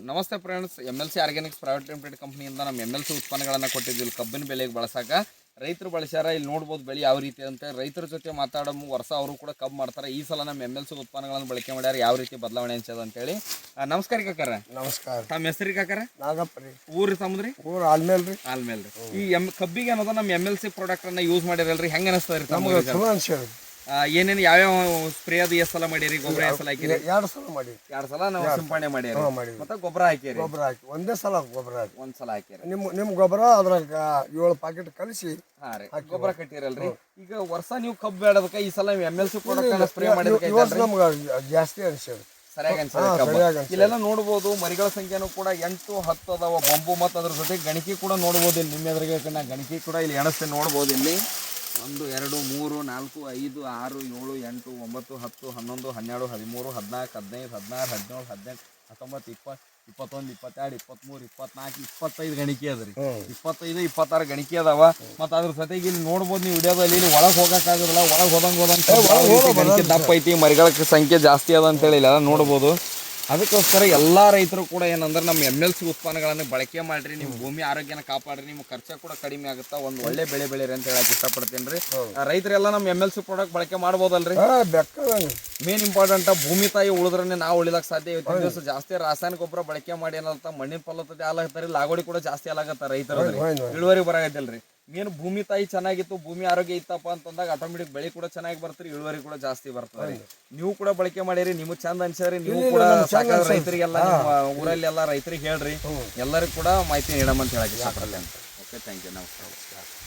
ನಮಸ್ತೆ friends, MLC organics private limited ಕಂಪ್ನಿಯಿಂದ ನಮ್ಮ MLC ಉತ್ಪನ್ನಗಳನ್ನು ಕೊಟ್ಟಿದ್ವಿ ಕಬ್ಬಿನ ಬೆಳೆಗೆ ಬಳಸಾಕ. ರೈತರು ಬಳಸ್ಯಾರ. ಇಲ್ಲಿ ನೋಡ್ಬೋದು ಬೆಳೆ ಯಾವ ರೀತಿ ಅಂತ. ರೈತರ ಜೊತೆ ಮಾತಾಡೋ ವರ್ಷ ಅವರು ಕೂಡ ಕಬ್ಬು ಮಾಡ್ತಾರೆ. ಈ ಸಲ ನಮ್ಮ MLC ಉತ್ಪನ್ನಗಳನ್ನು ಬಳಕೆ ಮಾಡ್ಯಾರ. ಯಾವ ರೀತಿ ಬದಲಾವಣೆ ಅನ್ಸದ ಅಂತೇಳಿ. ನಮಸ್ಕಾರ ಕಾಕಾರ. ನಮಸ್ಕಾರ. ತಮ್ಮ ಹೆಸರಿ ಕಾಕಾರ? ನಾಗಪ್ಪ ರೀ. ಊರಿ ತಮ್ಮದ್ರಿ? ಊರು ಆಲ್ಮೇಲ್ರಿ. ಆಲ್ಮೇಲ್ರಿ. ಈ ಕಬ್ಬಿಗೆ ಅನ್ನೋದ ನಮ್ಮ MLC ಪ್ರಾಡಕ್ಟ್ ಅನ್ನ ಯೂಸ್ ಮಾಡಿರಲ್ರಿ, ಹೆಂಗ ಅನಿಸ್ತದ್ರಿ ನಮ್ಗೆ ಚಲೋ ಅನ್ಸ್ಯಾರ. ಏನೇನು ಯಾವ್ಯಾವ ಸ್ಪ್ರೇ ಅದು ಎಷ್ಟು ಸಲ ಮಾಡಿರಿ? ಗೊಬ್ಬರ ಎಷ್ಟು ಸಲ ಹಾಕಿರಿ? 2 ಸಲ ಮಾಡಿ. 2 ಸಲ ನಾವು ಸಿಂಪಡಣೆ ಮಾಡಿರಿ. ಮತ್ತೆ ಗೊಬ್ಬರ ಹಾಕಿರಿ? ಗೊಬ್ಬರ ಹಾಕಿ ಒಂದೇ ಸಲ ಗೊಬ್ಬರ ಹಾಕಿ. ಒಂದ್ ಸಲ ಹಾಕಿರಿ. ನಿಮ್ ಗೊಬ್ಬರ ಅದ್ರಾಗ 7 ಪ್ಯಾಕೆಟ್ ಕಲಿಸಿ ಗೊಬ್ಬರ ಕಟ್ಟಿರಲ್ರಿ. ಈಗ ವರ್ಷ ನೀವು ಕಬ್ಬು ಬೇಡದಕ್ಕ ಈ ಸಲ MLC ಪ್ರಾಡಕ್ಟ್ ಸ್ಪ್ರೇ ಮಾಡಿದ್ರೆ ನಮ್ಗೆ ಜಾಸ್ತಿ ಅನ್ಸ್ಯಾರ. ಸರಿಯಾಗಿ ಅನ್ಸಲ್ಲ. ಇಲ್ಲೆಲ್ಲ ನೋಡ್ಬೋದು ಮರಿಗಳ ಸಂಖ್ಯೆನೂ ಕೂಡ 8, 10 ಅದಾವ ಬೊಂಬು. ಮತ್ತು ಅದ್ರ ಜೊತೆ ಗಣಿಕೆ ಕೂಡ ನೋಡ್ಬೋದು. ಇಲ್ಲಿ ನಿಮ್ಮ ಎದುರಿಗೆ ಗಣಿಕೆ ಕೂಡ ಇಲ್ಲಿ ಎಣಸ್ತೆ ನೋಡ್ಬೋದು. ಇಲ್ಲಿ 1, 2, 3, 4, 5, 6, 7, 8, 9, 10, 11, 12, 13, 14, 15, 16, 17, 18, 19, 20, 21, 22, 23, 24, 25 ಗಣಿಕೆ ಅದ್ರಿ. 25, 26 ಗಣಿಕೆ ಅದಾವ. ಮತ್ತು ಅದ್ರ ಜೊತೆಗೆ ಇಲ್ಲಿ ನೋಡ್ಬೋದು ನೀವು ವಿಡಿಯೋದಲ್ಲಿ. ಇಲ್ಲಿ ಒಳಗೆ ಹೋಗಕ್ಕಾಗೋದಿಲ್ಲ. ಒಳಗೆ ಹೋದಂಗೆ ದಪ್ಪ ಐತಿ. ಮರಿಗಳ ಸಂಖ್ಯೆ ಜಾಸ್ತಿ ಅದ ಅಂತೇಳಿ ಇಲ್ಲ ನೋಡ್ಬೋದು. ಅದಕ್ಕೋಸ್ಕರ ಎಲ್ಲ ರೈತರು ಕೂಡ ಏನಂದ್ರೆ ನಮ್ಮ MLC ಉತ್ಪನ್ನಗಳನ್ನು ಬಳಕೆ ಮಾಡಿರಿ. ನಿಮ್ಮ ಭೂಮಿ ಆರೋಗ್ಯನ ಕಾಪಾಡ್ರಿ. ನಿಮ್ಮ ಖರ್ಚು ಕೂಡ ಕಡಿಮೆ ಆಗುತ್ತಾ. ಒಂದು ಒಳ್ಳೆ ಬೆಳೆ ಬೆಳೀರಿ ಅಂತ ಹೇಳಕ್ ಇಷ್ಟಪಡ್ತೀನಿ ರೀ. ರೈತರೆಲ್ಲ ನಮ್ಮ MLC ಪ್ರಾಡಕ್ಟ್ ಬಳಕೆ ಮಾಡ್ಬೋದಲ್ರಿ? ಮೇನ್ ಇಂಪಾರ್ಟೆಂಟ್ ಭೂಮಿ ತಾಯಿ ಉಳಿದ್ರೆ ನಾವು ಉಳಿದಕ್ಕೆ ಸಾಧ್ಯ. ಇವತ್ತಿನ ದಿವಸ ಜಾಸ್ತಿ ರಾಸಾಯನಿಕ ಗೊಬ್ಬರ ಬಳಕೆ ಮಾಡಿ ಏನಂತ ಮಣ್ಣಿನ ಫಲವತ್ತತೆ ಹಾಲಾಗತ್ತಾರೆ. ಲಾಗೋಡಿ ಕೂಡ ಜಾಸ್ತಿ ಹಾಲಾಗತ್ತ ರೈತರು. ಇಳುವರಿ ಬರಾಗತ್ತಿಲ್ರಿ. ಮೇನ್ ಭೂಮಿ ತಾಯಿ ಚೆನ್ನಾಗಿತ್ತು, ಭೂಮಿ ಆರೋಗ್ಯ ಇತ್ತಪ್ಪ ಅಂತಂದಾಗ ಆಟೋಮೆಟಿಕ್ ಬೆಳೆ ಕೂಡ ಚೆನ್ನಾಗಿ ಬರ್ತೀರಿ, ಇಳುವರಿ ಕೂಡ ಜಾಸ್ತಿ ಬರ್ತದೆ. ನೀವು ಕೂಡ ಬಳಕೆ ಮಾಡಿರಿ, ನಿಮಗೆ ಚಂದ ಅನ್ಸರಿ. ನೀವು ಕೂಡ ಸಾಕಾಗ ರೈತರಿಗೆಲ್ಲ ನಿಮ್ಮ ಊರಲ್ಲೆಲ್ಲ ರೈತರಿಗೆ ಹೇಳ್ರಿ. ಎಲ್ಲರಿಗೂ ಕೂಡ ಮಾಹಿತಿ ನೀಡಮಂತ ಹೇಳಕ್ಕೆ ಇಷ್ಟಪಡಲ್ಲ ಅಂತ. Okay, thank you. ನಮಸ್ಕಾರ.